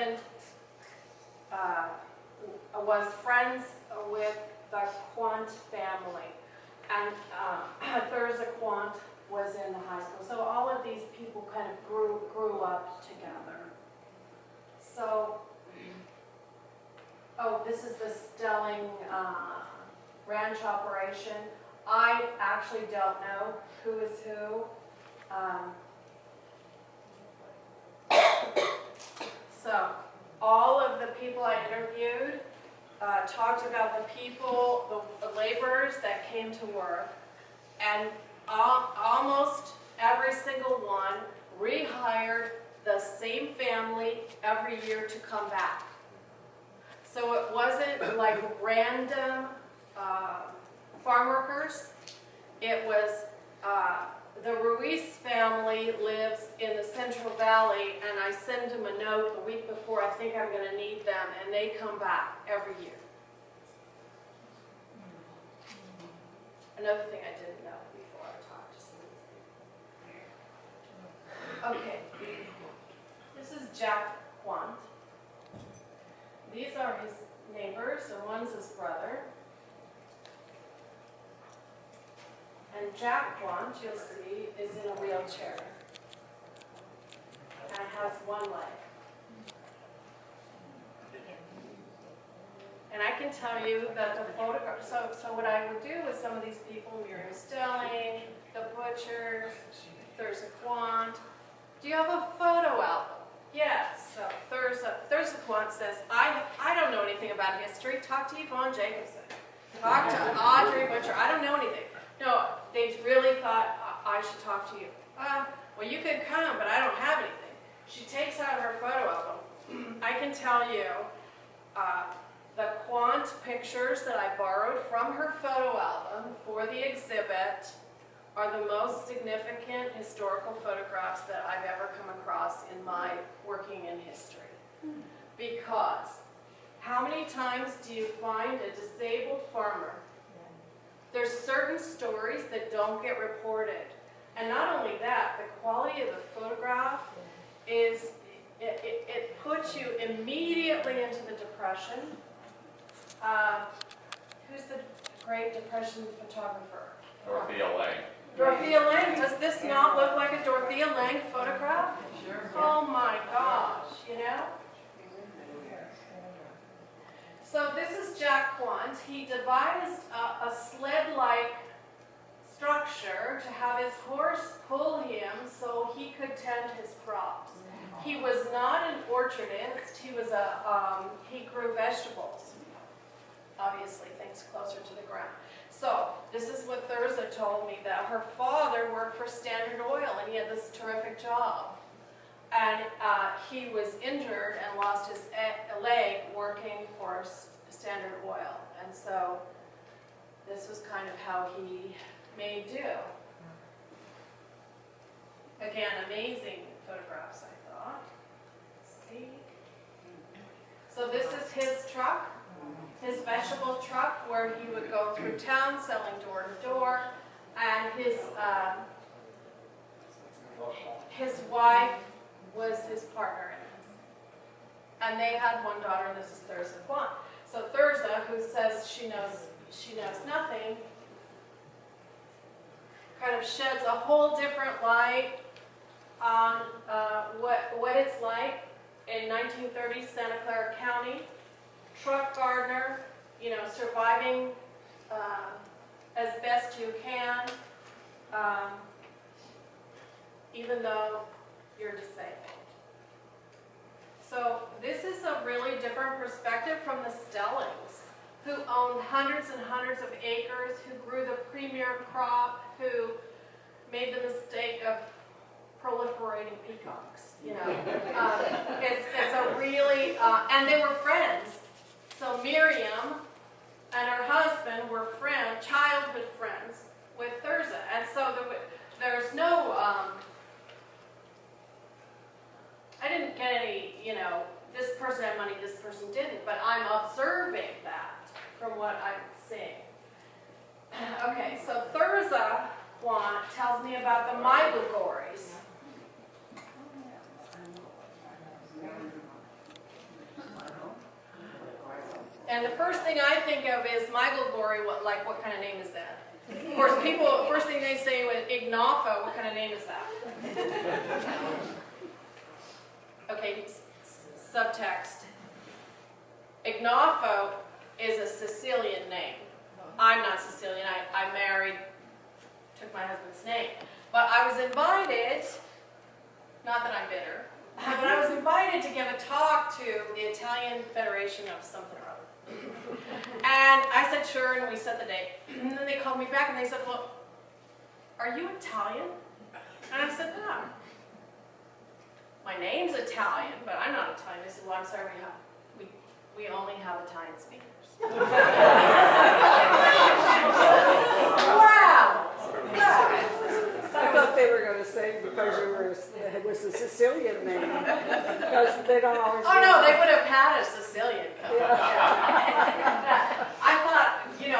husband was friends with the Quant family, and Thurza Quant was in the high school. So all of these people kind of grew up together. So, oh, this is the Stelling ranch operation. I actually don't know who is who. So all of the people I interviewed talked about the people, the laborers that came to work, and almost every single one rehired the same family every year to come back. So it wasn't like random farm workers. It was the Ruiz family lives in the Central Valley, and I send them a note the week before I think I'm going to need them, and they come back every year. Another thing I didn't know before I talked to some of these people. Okay, this is Jack Quant. These are his neighbors, and one's his brother. And Jack Quant, you'll see, is in a wheelchair and has one leg. And I can tell you that the photograph, so what I would do with some of these people, Miriam Stelling, the Butchers, Thurza Quant, do you have a photo album? Yes. So Thurza Quant says, I don't know anything about history. Talk to Yvonne Jacobson. Talk to Audrey Butcher. I don't know anything. No, they really thought I should talk to you. Well, you could come, but I don't have anything. She takes out her photo album. I can tell you, the Quant pictures that I borrowed from her photo album for the exhibit are the most significant historical photographs that I've ever come across in my working in history. Because how many times do you find a disabled farmer? There's certain stories that don't get reported. And not only that, the quality of the photograph is, it puts you immediately into the Depression. Who's the Great Depression photographer? Dorothea Lange. Dorothea Lange. Does this not look like a Dorothea Lange photograph? Sure. Oh my gosh, you know? So this is Jack Quant. He devised a sled-like structure to have his horse pull him so he could tend his crops. He was not an orchardist. He was he grew vegetables. Obviously, things closer to the ground. So this is what Thurza told me, that her father worked for Standard Oil, and he had this terrific job. And he was injured and lost his leg working for Standard Oil. And so this was kind of how he made do. Again, amazing photographs, I thought. Let's see. So this is his truck, his vegetable truck, where he would go through town selling door to door. And his wife was his partner in this. And they had one daughter, and this is Thurza Quant. So Thurza, who says she knows nothing, kind of sheds a whole different light on what it's like in 1930 Santa Clara County. Truck gardener, you know, surviving as best you can, even though you're disabled. So this is a really different perspective from the Stellings, who owned hundreds and hundreds of acres, who grew the premier crop, who made the mistake of proliferating peacocks. You know, it's a really, and they were friends. So Miriam and her husband were childhood friends with Thurza, and so there's no. I didn't get any, you know, this person had money, this person didn't, but I'm observing that from what I'm seeing. Okay, so Thurza Quant tells me about the Maibugories. And the first thing I think of is Michael Gory, what kind of name is that? Of course, people, first thing they say with Ignoffo, what kind of name is that? Okay, subtext. Ignoffo is a Sicilian name. I'm not Sicilian, I married, took my husband's name. But I was invited, not that I'm bitter, but I was invited to give a talk to the Italian Federation of something or other. And I said, sure, and we set the date. And then they called me back and they said, well, are you Italian? And I said, no. My name's Italian, but I'm not Italian. They said, well, I'm sorry, we only have Italian speakers. Wow! I thought they were going to say because it was a Sicilian name, because they don't always. Oh no, they would have had a Sicilian come. Yeah. I thought,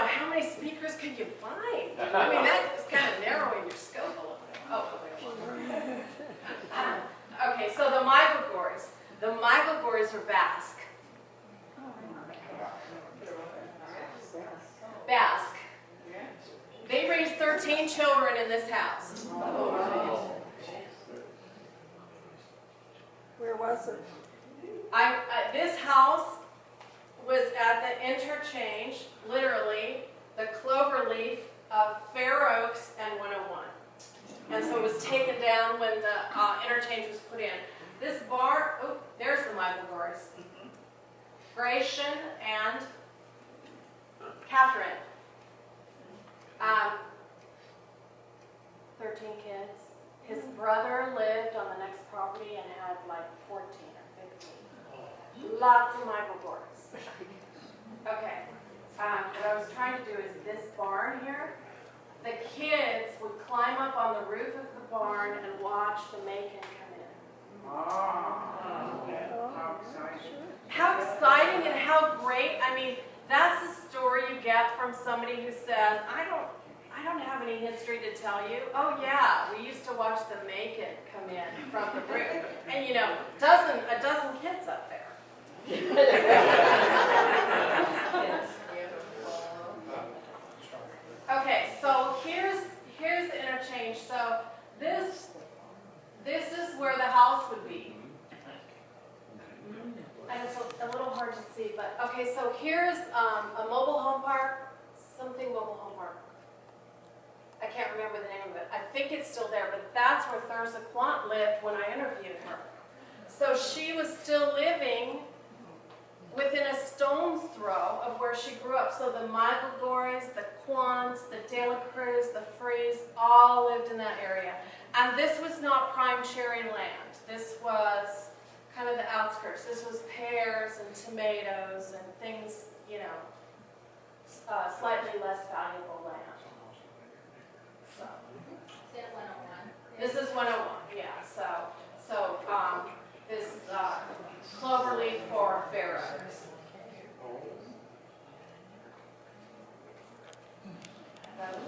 how many speakers could you find? I mean, that's kind of narrowing your scope a little bit. Oh, okay, so the Michael Gories. The Michael Gories were Basque. Basque. They raised 13 children in this house. Where was it? This house was at the interchange, literally, the clover leaf of Fair Oaks and 101. And so it was taken down when the interchange was put in. This bar, oh, there's the Michael Gories. Gratian and Catherine. 13 kids. His brother lived on the next property and had like 14 or 15. Lots of Michael Gories. Okay. What I was trying to do is this barn here. The kids would climb up on the roof of the barn and watch the Macon come in. How exciting and how great. I mean, that's the story you get from somebody who says, I don't have any history to tell you. Oh yeah, we used to watch the Macon come in from the roof. And a dozen kids up there. Okay, so here's the interchange. So this is where the house would be. And it's a little hard to see, but okay, so here's a mobile home park, something mobile home park. I can't remember the name of it. I think it's still there, but that's where Thurza Quant lived when I interviewed her. So she was still living within a stone's throw of where she grew up. So the Michael Gories, the Quants, the De La Cruz, the Frees, all lived in that area. And this was not prime cherry land. This was kind of the outskirts. This was pears and tomatoes and things, slightly less valuable land. So. Is it 101? This is 101, yeah. So